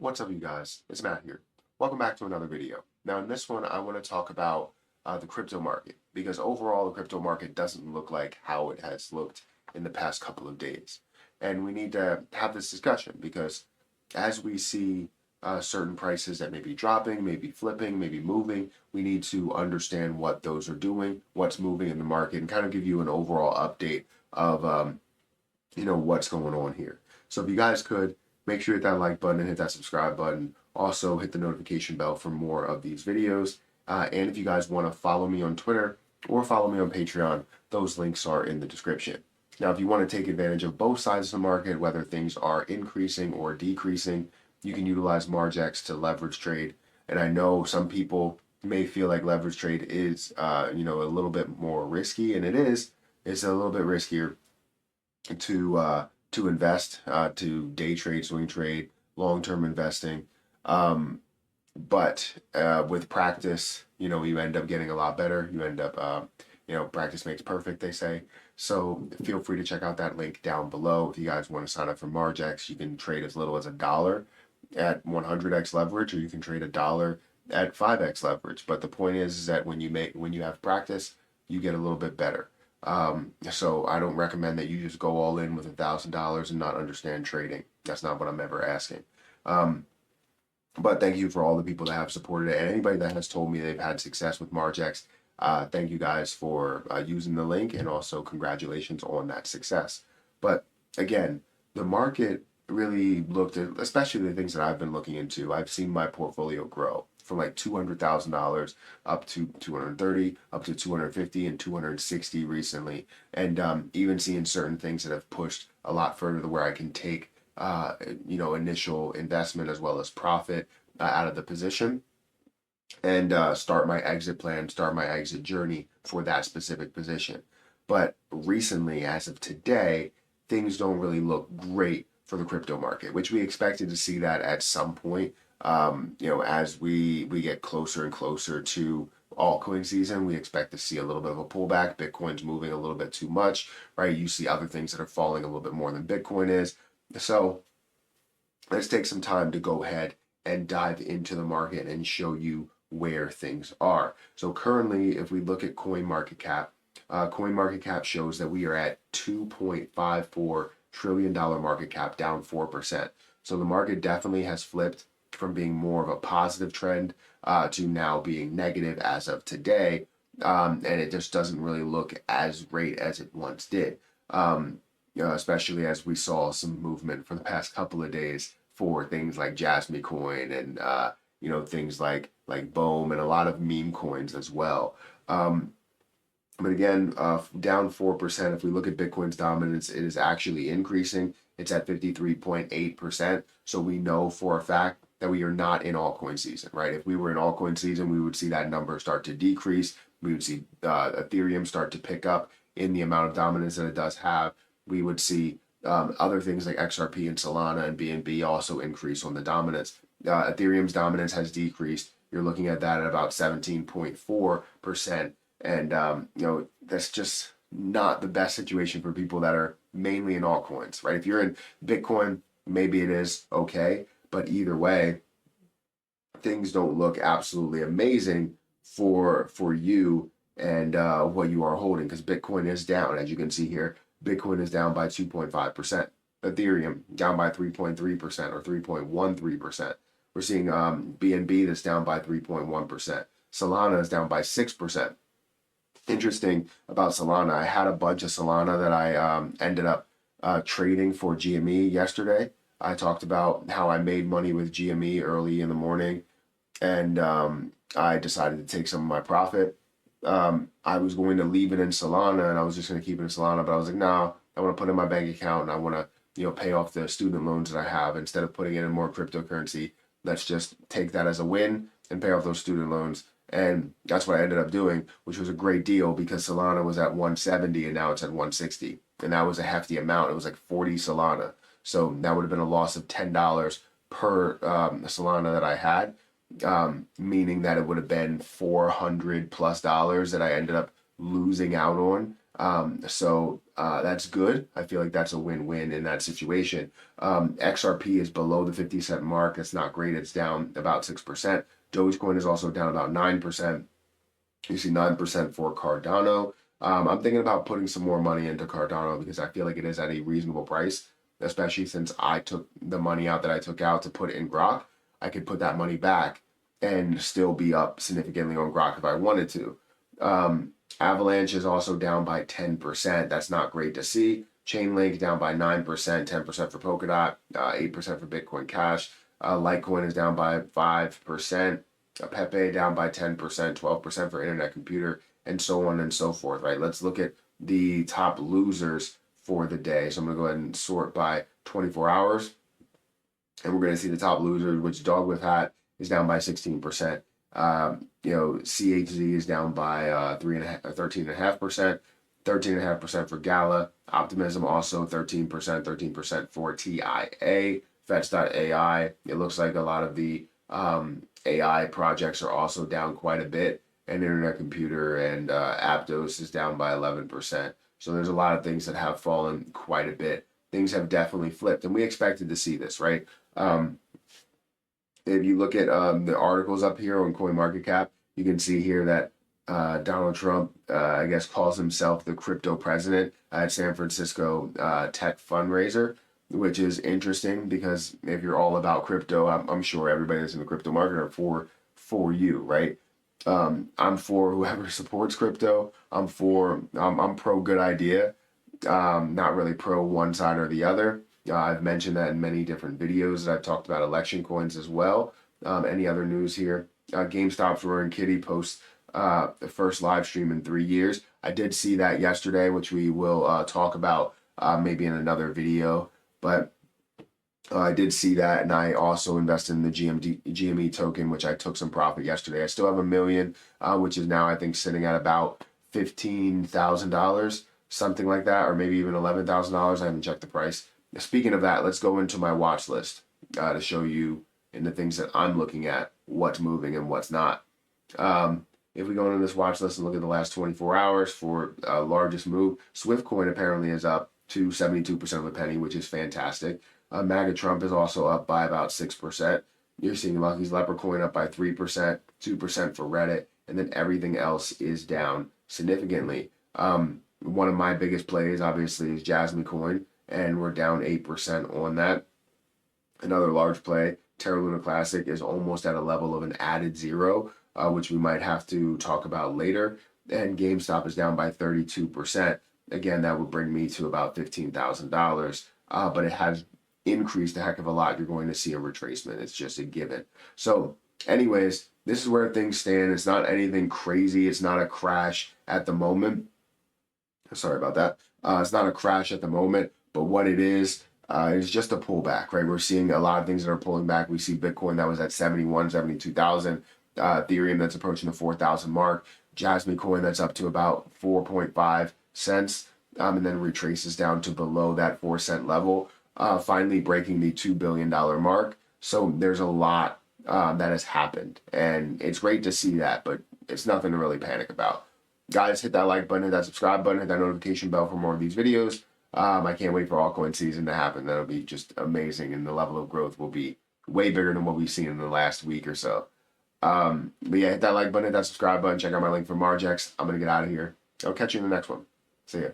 What's up, you guys? It's Matt here. Welcome back to another video. Now, in this one, I want to talk about the crypto market because overall, the crypto market doesn't look like how it has looked in the past couple of days. And we need to have this discussion because as we see certain prices that may be dropping, maybe flipping, maybe moving, we need to understand what those are doing, what's moving in the market, and kind of give you an overall update of what's going on here. So if you guys could make sure you hit that like button and hit that subscribe button. Also hit the notification bell for more of these videos. And if you guys want to follow me on Twitter or follow me on Patreon, those links are in the description. Now, if you want to take advantage of both sides of the market, whether things are increasing or decreasing, you can utilize MargX to leverage trade. And I know some people may feel like leverage trade is, a little bit more risky, and it is. It's a little bit riskier to invest, to day trade, swing trade, long term investing. But with practice, you end up getting a lot better. You end up, practice makes perfect, they say. So feel free to check out that link down below. If you guys want to sign up for MargX, you can trade as little as $1 at 100x leverage, or you can trade $1 at 5x leverage. But the point is that when you have practice, you get a little bit better. So I don't recommend that you just go all in with $1,000 and not understand trading. That's not what I'm ever asking. But thank you for all the people that have supported it, and anybody that has told me they've had success with MargX. Thank you guys for using the link, and also congratulations on that success. But again, the market really looked at, especially the things that I've been looking into. I've seen my portfolio grow from like $200,000 up to 230, up to 250 and 260 recently, and even seeing certain things that have pushed a lot further to where I can take initial investment as well as profit out of the position and start my exit plan, start my exit journey for that specific position. But recently, as of today, things don't really look great for the crypto market, which we expected to see that at some point. As we get closer and closer to altcoin season, we expect to see a little bit of a pullback. Bitcoin's moving a little bit too much, right? You see other things that are falling a little bit more than Bitcoin is. So let's take some time to go ahead and dive into the market and show you where things are. So currently, if we look at CoinMarketCap shows that we are at $2.54 trillion market cap, down 4%. So the market definitely has flipped from being more of a positive trend to now being negative as of today. And it just doesn't really look as great as it once did. Especially as we saw some movement for the past couple of days for things like Jasmine Coin and things like Bohm and a lot of meme coins as well. But again, down 4%. If we look at Bitcoin's dominance, it is actually increasing. It's at 53.8%. So we know for a fact that we are not in altcoin season, right? If we were in altcoin season, we would see that number start to decrease. We would see Ethereum start to pick up in the amount of dominance that it does have. We would see other things like XRP and Solana and BNB also increase on the dominance. Ethereum's dominance has decreased. You're looking at that at about 17.4%. And, that's just not the best situation for people that are mainly in altcoins, right? If you're in Bitcoin, maybe it is okay. But either way, things don't look absolutely amazing for you and what you are holding, because Bitcoin is down. As you can see here, Bitcoin is down by 2.5%. Ethereum down by 3.3% or 3.13%. We're seeing BNB that's down by 3.1%. Solana is down by 6%. Interesting about Solana, I had a bunch of Solana that I ended up trading for GME yesterday. I talked about how I made money with GME early in the morning, and I decided to take some of my profit. I was going to leave it in Solana, and I was just going to keep it in Solana, but I was like, no, I want to put it in my bank account, and I want to, pay off the student loans that I have. Instead of putting it in more cryptocurrency, let's just take that as a win and pay off those student loans. And that's what I ended up doing, which was a great deal because Solana was at 170 and now it's at 160. And that was a hefty amount. It was like 40 Solana. So that would have been a loss of $10 per Solana that I had, meaning that it would have been $400+ that I ended up losing out on So that's good. I feel like that's a win-win in that situation. XRP is below the 50-cent mark. That's not great. It's down about 6%. Dogecoin is also down about 9%. You see 9% for Cardano. I'm thinking about putting some more money into Cardano because I feel like it is at a reasonable price, especially since I took the money out that I took out to put in Grok. I could put that money back and still be up significantly on Grok if I wanted to. Avalanche is also down by 10%. That's not great to see. Chainlink down by 9%, 10% for Polkadot, 8% for Bitcoin Cash. Litecoin is down by 5%. Pepe down by 10%, 12% for Internet Computer, and so on and so forth, right? Let's look at the top losers for the day. So I'm going to go ahead and sort by 24 hours. And we're going to see the top losers, which Dog with Hat is down by 16%. CHZ is down by 13.5%, 13.5% for Gala. Optimism also 13% for TIA. Fetch.ai. It looks like a lot of the AI projects are also down quite a bit, and Internet Computer and Aptos is down by 11%. So there's a lot of things that have fallen quite a bit. Things have definitely flipped, and we expected to see this, right? If you look at the articles up here on CoinMarketCap, you can see here that Donald Trump, I guess, calls himself the crypto president at San Francisco tech fundraiser, which is interesting because if you're all about crypto, I'm sure everybody that's in the crypto market are for you, right? I'm for whoever supports crypto. I'm pro good idea. Not really pro one side or the other. I've mentioned that in many different videos that I've talked about election coins as well. Any other news here? GameStop's Roaring Kitty posts the first live stream in 3 years. I did see that yesterday, which we will talk about maybe in another video. But I did see that, and I also invested in the GME token, which I took some profit yesterday. I still have $1 million, which is now I think sitting at about $15,000, something like that, or maybe even $11,000. I haven't checked the price. Speaking of that, let's go into my watch list to show you in the things that I'm looking at what's moving and what's not. If we go into this watch list and look at the last 24 hours for largest move, Swiftcoin apparently is up to 72% of a penny, which is fantastic. MAGA Trump is also up by about 6%. You're seeing Lucky's Leprechaun up by 3%, 2% for Reddit, and then everything else is down significantly. One of my biggest plays, obviously, is Jasmine Coin, and we're down 8% on that. Another large play, Terra Luna Classic, is almost at a level of an added zero, which we might have to talk about later. And GameStop is down by 32%. Again, that would bring me to about $15,000, but it has increased a heck of a lot. You're going to see a retracement. It's just a given. So anyways, this is where things stand. It's not anything crazy. It's not a crash at the moment. Sorry about that. It's not a crash at the moment, but what it is just a pullback, right? We're seeing a lot of things that are pulling back. We see Bitcoin that was at 71, 72,000, Ethereum that's approaching the 4,000 mark, Jasmine Coin that's up to about 4.5 cents, and then retraces down to below that 4-cent level, finally breaking the $2 billion mark. So there's a lot that has happened, and it's great to see that, but it's nothing to really panic about. Guys, hit that like button, hit that subscribe button, hit that notification bell for more of these videos. I can't wait for altcoin season to happen. That'll be just amazing, and the level of growth will be way bigger than what we've seen in the last week or so. But yeah, hit that like button, hit that subscribe button, check out my link for Margex. I'm going to get out of here. I'll catch you in the next one. See ya.